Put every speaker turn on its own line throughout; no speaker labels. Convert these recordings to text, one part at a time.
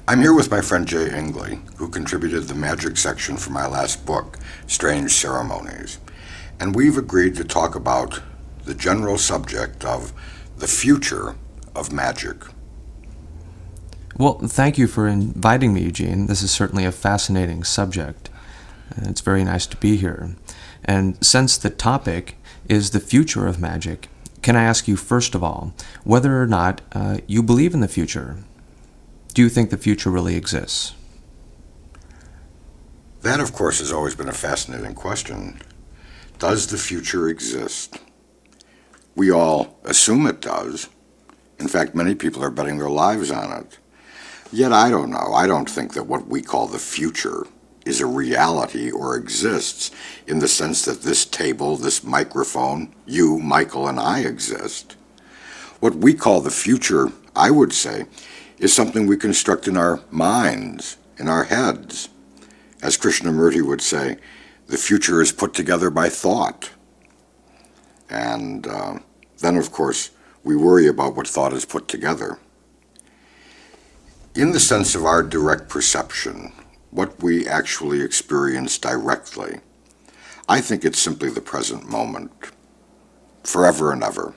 I'm here with my friend Jay Ingley, who contributed the magic section for my last book, Strange Ceremonies. And we've agreed to talk about the general subject of the future of magic.
Well, thank you for inviting me, Eugene. This is certainly a fascinating subject. It's very nice to be here. And since the topic is the future of magic, can I ask you, first of all, whether or not you believe in the future? Do you think the future really exists?
That, of course, has always been a fascinating question. Does the future exist? We all assume it does. In fact, many people are betting their lives on it. Yet I don't know. I don't think that what we call the future is a reality or exists in the sense that this table, this microphone, you, Michael, and I exist. What we call the future, I would say, is something we construct in our minds, in our heads. As Krishnamurti would say, the future is put together by thought. And then, of course, we worry about what thought is put together. In the sense of our direct perception, what we actually experience directly, I think it's simply the present moment, forever and ever.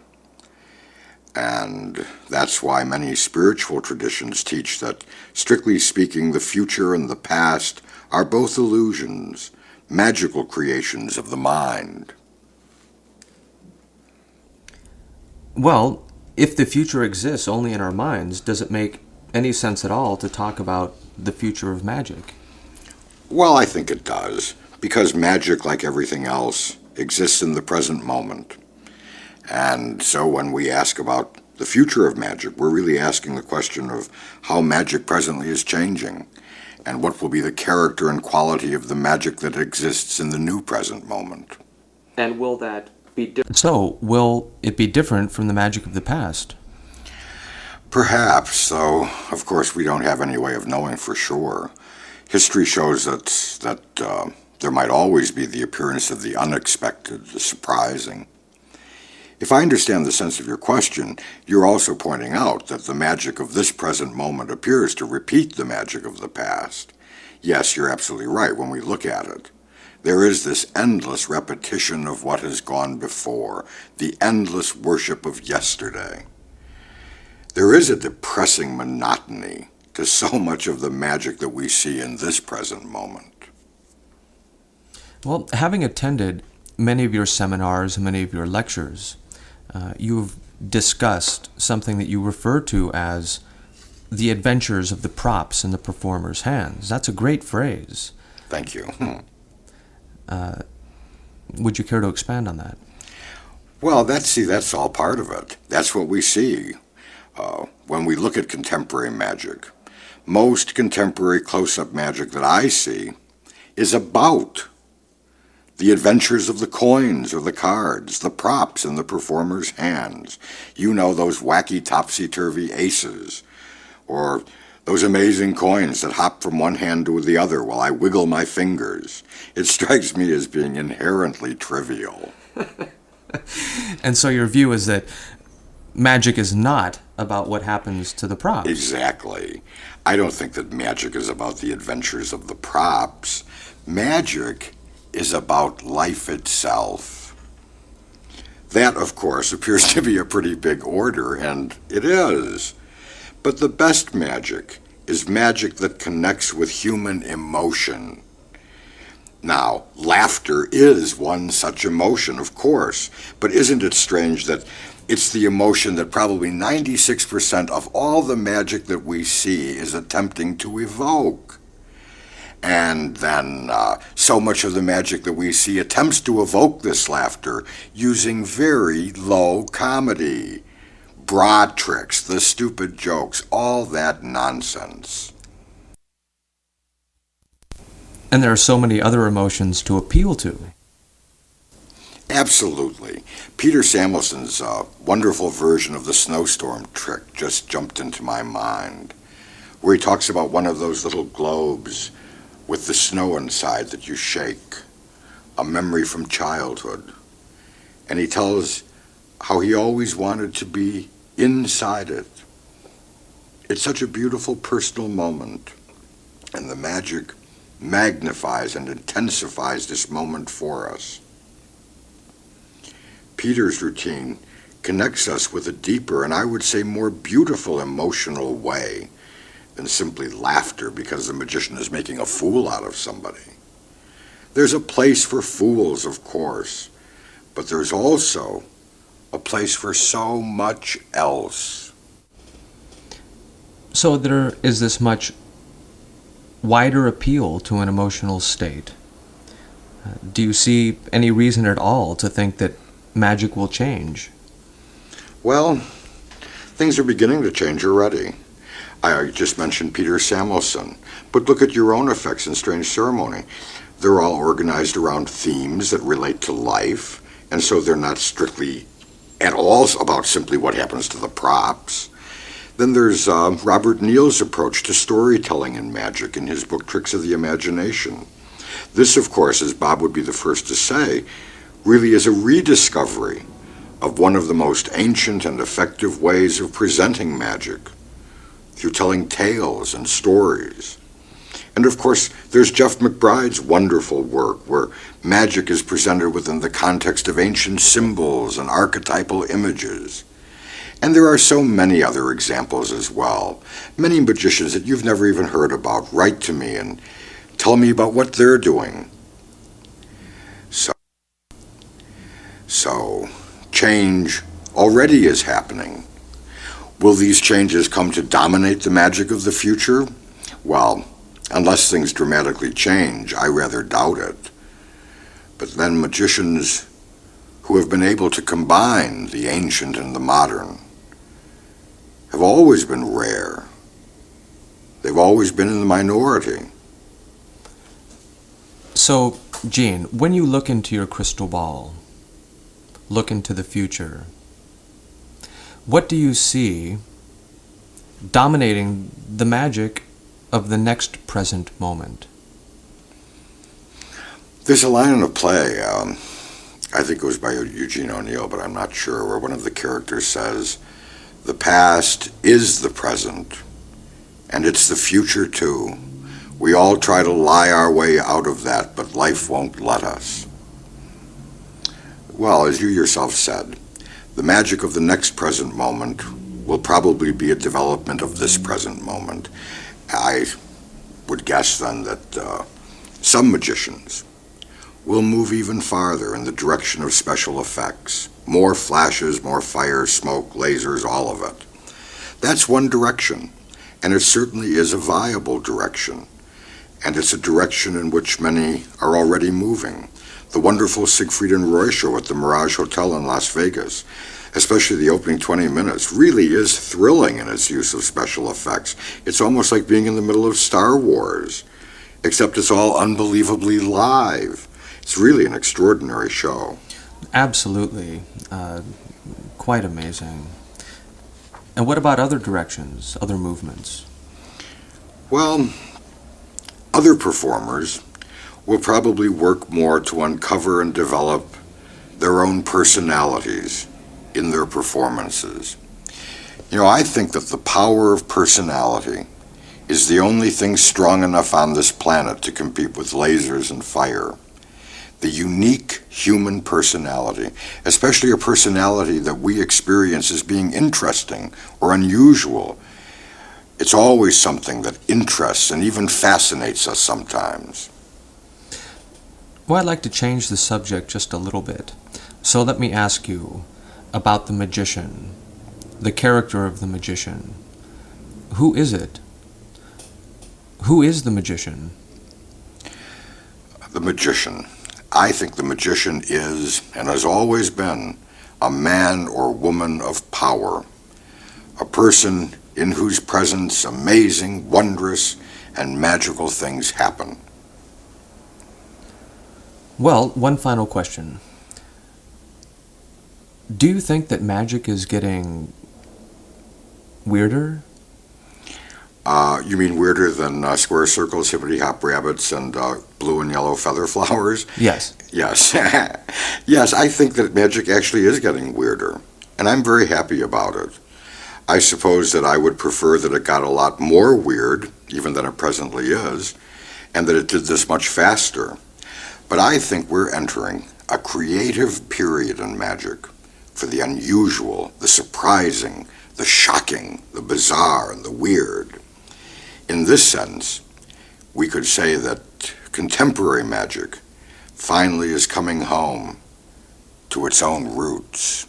And that's why many spiritual traditions teach that, strictly speaking, the future and the past are both illusions, magical creations of the mind.
Well, if the future exists only in our minds, does it make any sense at all to talk about the future of magic?
Well, I think it does, because magic, like everything else, exists in the present moment. And so when we ask about the future of magic, we're really asking the question of how magic presently is changing, and what will be the character and quality of the magic that exists in the new present moment.
And will that be different? So, will it be different from the magic of the past?
Perhaps, though, of course, we don't have any way of knowing for sure. History shows that there might always be the appearance of the unexpected, the surprising. If I understand the sense of your question, you're also pointing out that the magic of this present moment appears to repeat the magic of the past. Yes, you're absolutely right when we look at it. There is this endless repetition of what has gone before, the endless worship of yesterday. There is a depressing monotony to so much of the magic that we see in this present moment.
Well, having attended many of your seminars and many of your lectures, you've discussed something that you refer to as the adventures of the props in the performer's hands. That's a great phrase.
Thank you.
Would you care to expand on that?
Well, that's all part of it. That's what we see when we look at contemporary magic. Most contemporary close-up magic that I see is about the adventures of the coins or the cards, the props in the performer's hands. You know, those wacky topsy-turvy aces, or those amazing coins that hop from one hand to the other while I wiggle my fingers. It strikes me as being inherently trivial.
And so your view is that magic is not about what happens to the props.
Exactly. I don't think that magic is about the adventures of the props. Magic is about life itself. That, of course, appears to be a pretty big order, and it is. But the best magic is magic that connects with human emotion. Now, laughter is one such emotion, of course, but isn't it strange that it's the emotion that probably 96% of all the magic that we see is attempting to evoke? And then so much of the magic that we see attempts to evoke this laughter using very low comedy, broad tricks, the stupid jokes, all that nonsense.
And there are so many other emotions to appeal to.
Absolutely. Peter Samuelson's wonderful version of the snowstorm trick just jumped into my mind, where he talks about one of those little globes with the snow inside that you shake, a memory from childhood. And he tells how he always wanted to be inside it. It's such a beautiful personal moment, and the magic magnifies and intensifies this moment for us. Peter's routine connects us with a deeper and I would say more beautiful emotional way than simply laughter because the magician is making a fool out of somebody. There's a place for fools, of course, but there's also a place for so much else.
So there is this much wider appeal to an emotional state. Do you see any reason at all to think that magic will change?
Well, things are beginning to change already. I just mentioned Peter Samuelson, but look at your own effects in Strange Ceremony. They're all organized around themes that relate to life, and so they're not strictly at all about simply what happens to the props. Then there's Robert Neal's approach to storytelling in magic in his book Tricks of the Imagination. This, of course, as Bob would be the first to say, really is a rediscovery of one of the most ancient and effective ways of presenting magic, through telling tales and stories. And of course, there's Jeff McBride's wonderful work where magic is presented within the context of ancient symbols and archetypal images. And there are so many other examples as well. Many magicians that you've never even heard about write to me and tell me about what they're doing. So change already is happening. Will these changes come to dominate the magic of the future? Well, unless things dramatically change, I rather doubt it. But then magicians who have been able to combine the ancient and the modern have always been rare. They've always been in the minority.
So, Gene, when you look into your crystal ball, look into the future, what do you see dominating the magic of the next present moment?
There's a line in a play, I think it was by Eugene O'Neill, but I'm not sure, where one of the characters says, "The past is the present, and it's the future too. We all try to lie our way out of that, but life won't let us." Well, as you yourself said, the magic of the next present moment will probably be a development of this present moment. I would guess then that some magicians will move even farther in the direction of special effects. More flashes, more fire, smoke, lasers, all of it. That's one direction, and it certainly is a viable direction. And it's a direction in which many are already moving. The wonderful Siegfried and Roy show at the Mirage Hotel in Las Vegas, especially the opening 20 minutes, really is thrilling in its use of special effects. It's almost like being in the middle of Star Wars, except it's all unbelievably live. It's really an extraordinary show.
Absolutely. Quite amazing. And what about other directions, other movements?
Well, other performers will probably work more to uncover and develop their own personalities in their performances. You know, I think that the power of personality is the only thing strong enough on this planet to compete with lasers and fire. The unique human personality, especially a personality that we experience as being interesting or unusual, it's always something that interests and even fascinates us sometimes.
Well, I'd like to change the subject just a little bit. So let me ask you about the magician, the character of the magician. Who is it? Who is the magician?
The magician. I think the magician is, and has always been, a man or woman of power, a person in whose presence amazing, wondrous, and magical things happen.
Well, one final question. Do you think that magic is getting weirder?
You mean weirder than square circles, hippity hop rabbits, and blue and yellow feather flowers?
Yes.
Yes. Yes, I think that magic actually is getting weirder, and I'm very happy about it. I suppose that I would prefer that it got a lot more weird, even than it presently is, and that it did this much faster. But I think we're entering a creative period in magic for the unusual, the surprising, the shocking, the bizarre, and the weird. In this sense, we could say that contemporary magic finally is coming home to its own roots.